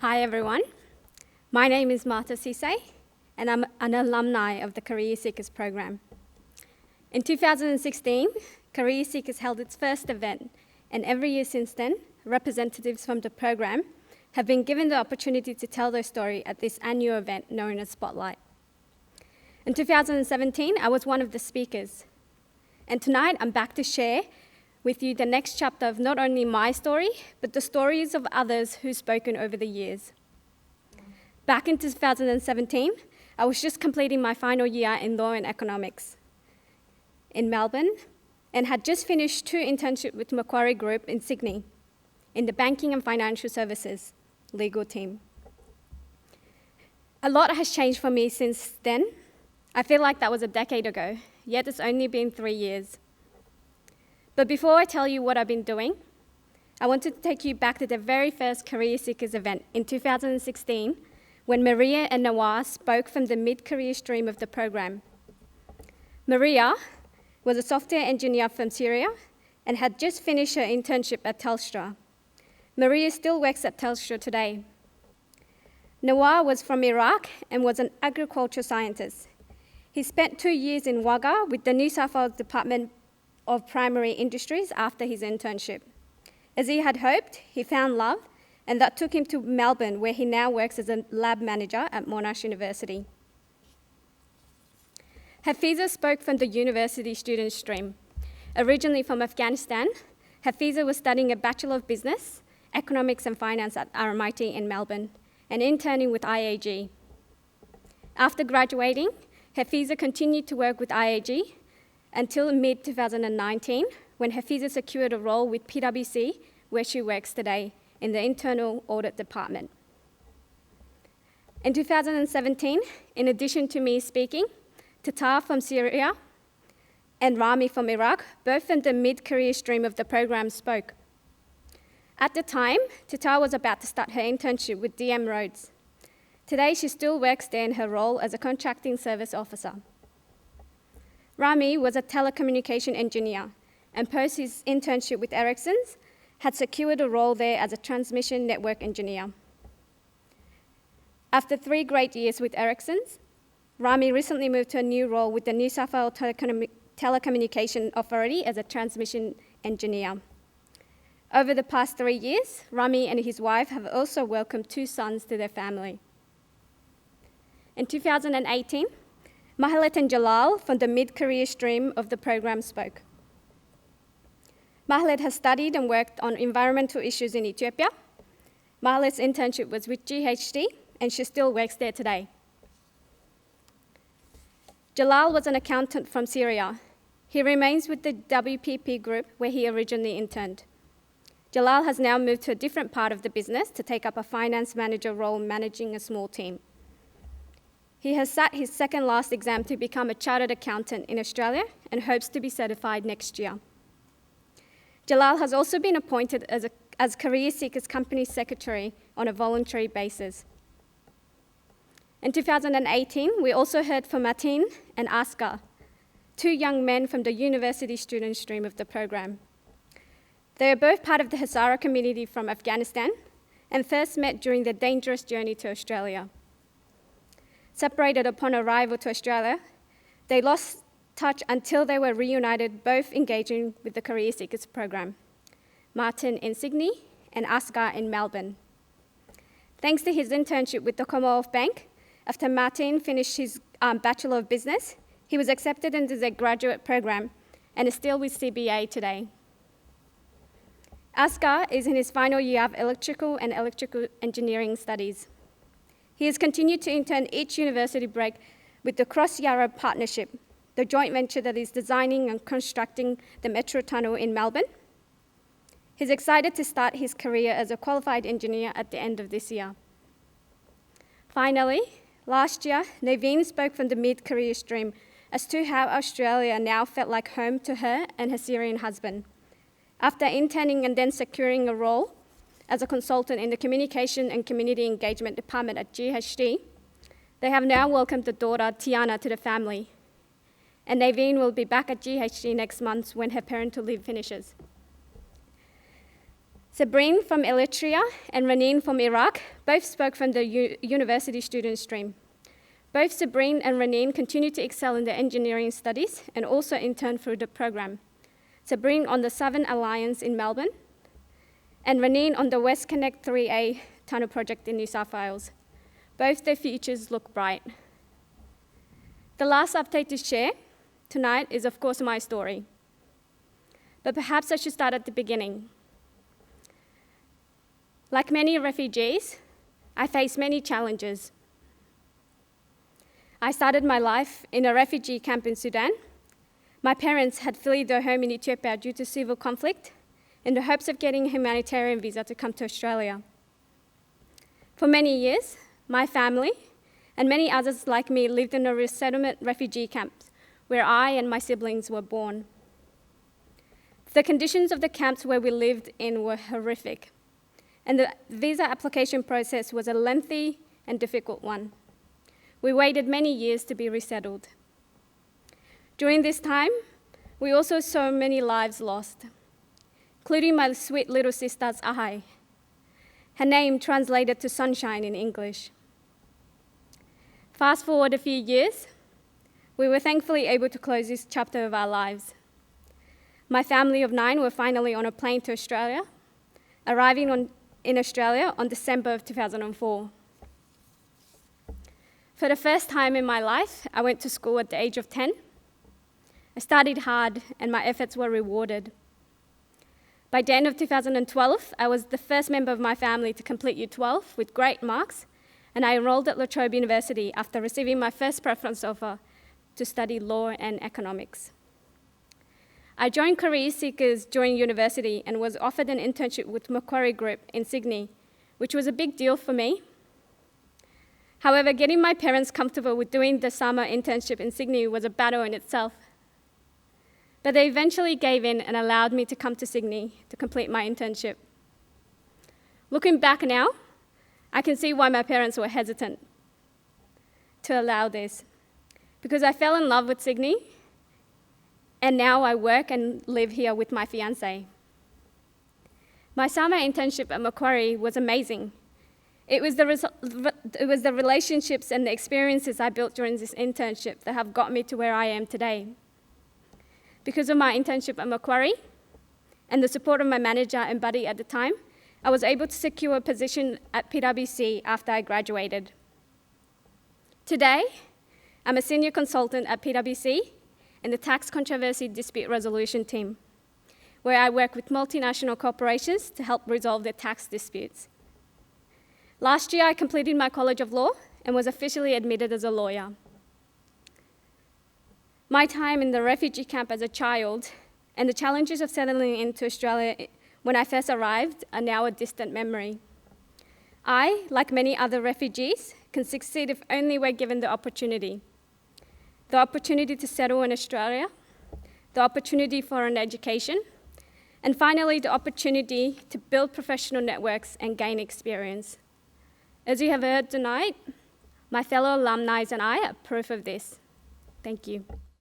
Hi everyone, my name is Marta Sisay and I'm an alumni of the CareerSeekers program. In 2016, CareerSeekers held its first event, and every year since then, representatives from the program have been given the opportunity to tell their story at this annual event known as Spotlight. In 2017, I was one of the speakers, and tonight I'm back to share with you the next chapter of not only my story, but the stories of others who've spoken over the years. Back in 2017, I was just completing my final year in law and economics in Melbourne and had just finished 2 internships with Macquarie Group in Sydney in the banking and financial services legal team. A lot has changed for me since then. I feel like that was a decade ago, yet it's only been 3 years. But before I tell you what I've been doing, I wanted to take you back to the very first CareerSeekers event in 2016 when Maria and Noah spoke from the mid-career stream of the program. Maria was a software engineer from Syria and had just finished her internship at Telstra. Maria still works at Telstra today. Noah was from Iraq and was an agriculture scientist. He spent 2 years in Wagga with the New South Wales Department of Primary Industries after his internship. As he had hoped, he found love, and that took him to Melbourne, where he now works as a lab manager at Monash University. Hafiza spoke from the university student stream. Originally from Afghanistan, Hafiza was studying a Bachelor of Business, Economics and Finance at RMIT in Melbourne, and interning with IAG. After graduating, Hafiza continued to work with IAG until mid-2019, when Hafiza secured a role with PwC, where she works today, in the Internal Audit Department. In 2017, in addition to me speaking, Tatar from Syria and Rami from Iraq, both from the mid-career stream of the program, spoke. At the time, Tatar was about to start her internship with DM Rhodes. Today, she still works there in her role as a contracting service officer. Rami was a telecommunication engineer and post his internship with Ericsson's, had secured a role there as a transmission network engineer. After 3 great years with Ericsson's, Rami recently moved to a new role with the New South Wales Telecommunication Authority as a transmission engineer. Over the past 3 years, Rami and his wife have also welcomed 2 sons to their family. In 2018, Mahalet and Jalal from the mid-career stream of the program spoke. Mahalet has studied and worked on environmental issues in Ethiopia. Mahalet's internship was with GHD, and she still works there today. Jalal was an accountant from Syria. He remains with the WPP group where he originally interned. Jalal has now moved to a different part of the business to take up a finance manager role managing a small team. He has sat his second last exam to become a chartered accountant in Australia and hopes to be certified next year. Jalal has also been appointed as CareerSeekers Company Secretary on a voluntary basis. In 2018, we also heard from Mateen and Askar, 2 young men from the university student stream of the program. They are both part of the Hazara community from Afghanistan and first met during their dangerous journey to Australia. Separated upon arrival to Australia, they lost touch until they were reunited, both engaging with the CareerSeekers program. Martin in Sydney and Askar in Melbourne. Thanks to his internship with the Commonwealth Bank, after Martin finished his Bachelor of Business, he was accepted into their graduate program and is still with CBA today. Askar is in his final year of electrical and electrical engineering studies. He has continued to intern each university break with the Cross Yarra Partnership, the joint venture that is designing and constructing the Metro Tunnel in Melbourne. He's excited to start his career as a qualified engineer at the end of this year. Finally, last year, Naveen spoke from the mid-career stream as to how Australia now felt like home to her and her Syrian husband. After interning and then securing a role as a consultant in the Communication and Community Engagement Department at GHD, they have now welcomed the daughter, Tiana, to the family. And Naveen will be back at GHD next month when her parental leave finishes. Sabrine from Eritrea and Raneen from Iraq both spoke from the university student stream. Both Sabrine and Raneen continue to excel in their engineering studies and also intern through the program. Sabrine on the Southern Alliance in Melbourne, and Raneen on the West Connect 3A tunnel project in New South Wales. Both their futures look bright. The last update to share tonight is, of course, my story. But perhaps I should start at the beginning. Like many refugees, I faced many challenges. I started my life in a refugee camp in Sudan. My parents had fled their home in Ethiopia due to civil conflict in the hopes of getting a humanitarian visa to come to Australia. For many years, my family and many others like me lived in a resettlement refugee camps where I and my siblings were born. The conditions of the camps where we lived in were horrific, and the visa application process was a lengthy and difficult one. We waited many years to be resettled. During this time, we also saw many lives lost, including my sweet little sister's Ahai. Her name translated to sunshine in English. Fast forward a few years, we were thankfully able to close this chapter of our lives. My family of 9 were finally on a plane to Australia, arriving in Australia on December of 2004. For the first time in my life, I went to school at the age of 10. I studied hard and my efforts were rewarded. By the end of 2012, I was the first member of my family to complete Year 12 with great marks, and I enrolled at La Trobe University after receiving my first preference offer to study law and economics. I joined CareerSeekers during university and was offered an internship with Macquarie Group in Sydney, which was a big deal for me. However, getting my parents comfortable with doing the summer internship in Sydney was a battle in itself. But they eventually gave in and allowed me to come to Sydney to complete my internship. Looking back now, I can see why my parents were hesitant to allow this, because I fell in love with Sydney, and now I work and live here with my fiancé. My summer internship at Macquarie was amazing. It was the relationships and the experiences I built during this internship that have got me to where I am today. Because of my internship at Macquarie and the support of my manager and buddy at the time, I was able to secure a position at PwC after I graduated. Today, I'm a senior consultant at PwC in the Tax Controversy Dispute Resolution team, where I work with multinational corporations to help resolve their tax disputes. Last year, I completed my College of Law and was officially admitted as a lawyer. My time in the refugee camp as a child and the challenges of settling into Australia when I first arrived are now a distant memory. I, like many other refugees, can succeed if only we're given the opportunity. The opportunity to settle in Australia, the opportunity for an education, and finally the opportunity to build professional networks and gain experience. As you have heard tonight, my fellow alumni and I are proof of this. Thank you.